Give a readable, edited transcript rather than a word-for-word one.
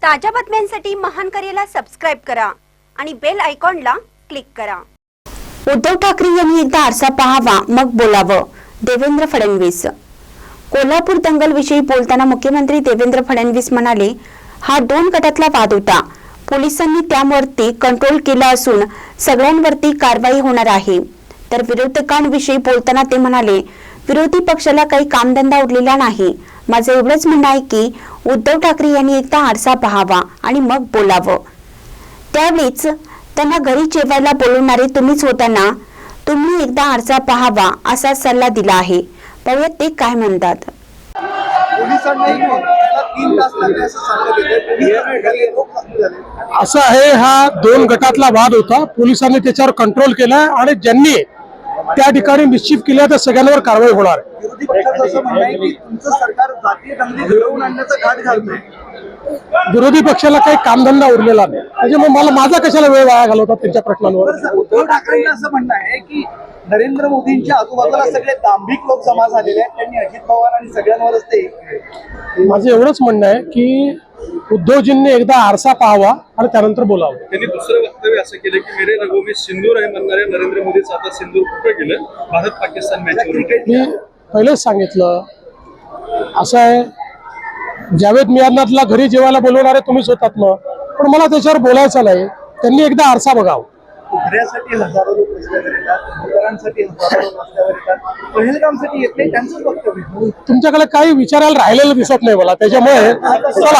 ताज्या बातम्यांसाठी महान करेला सबस्क्राइब करा आणि बेल आयकॉनला क्लिक करा। उद्धव ठाकरे यांनी एकदा आरसा पाहावा मग बोलावं, देवेंद्र फडणवीस। कोल्हापूर दंगल विषयी बोलताना मुख्यमंत्री देवेंद्र फडणवीस म्हणाले, हा 2 गटातला वाद होता, पोलिसांनी त्यावरती कंट्रोल केला असून सगळ्यांवरती कारवाई होणार आहे। तर विरोधकांविषयी बोलताना ते म्हणाले, विरोधी पक्षाला काही कामधंदा उरलेला नाही। माझं एवढंच म्हणणं आहे की उद्धव ठाकरे यांनी एकदा आरसा पाहावा आणि मग बोलावं। त्यावेळीच त्यांना घरी जेवायला बोलवणारे तुम्हीच होता ना, तुम्ही एकदा आरसा पाहावा असा सल्ला दिला आहे। पाहूया ते काय म्हणतात। असं आहे, हा 2 गटातला वाद होता, पोलिसांनी त्याच्यावर कंट्रोल केला आणि ज्यांनी त्या ठिकाणी निश्चित केलं तर सगळ्यांवर कारवाई होणार आहे। विरोधी पक्षाचं असं म्हणणं आहे की तुमचं सरकार जातीय दंगली घडवून आणण्याचा घाट घालतंय। विरोधी पक्षाला काही कामधंदा उरलेला नाही, त्याच्यामुळे मला माझा कशाला वेळ वाया घालवतात त्यांच्या प्रश्नांवर। उद्धव ठाकरेंना असं म्हणणं आहे की नरेंद्र मोदींच्या आजूबाजूला सगळे दांभिक लोक जमा झालेले आहेत, त्यांनी अजित पवार आणि सगळ्यांवरच ते। माझं एवढंच म्हणणं आहे की उद्धवजींनी एकदा आरसा पाहावा आणि त्यानंतर बोलावं। त्यांनी दुसरं वक्तव्य असं केलं की मेरे रगों में सिंदूर आहे म्हणणाऱ्या नरेंद्र मोदीचं आता सिंदूर कुठं गेलं भारत पाकिस्तान मॅचवर। मी पहिलेच सांगितलं, असं आहे, जावेद मियाँला घरी जेवायला बोलवणारे तुम्हीच होतात ना, पण मला त्याच्यावर बोलायचं नाही। त्यांनी एकदा आरसा बघावं। उभऱ्यासाठी हजारो लोक रस्त्यावर येतात, उद्धरांसाठी हजारो लोक रस्त्यावर येतात, पहलगामसाठी येत नाही, त्यांचंच वक्तव्य। तुमच्याकडे काही विचारायला राहिलेलं दिसत नाही मला, त्याच्यामुळे चला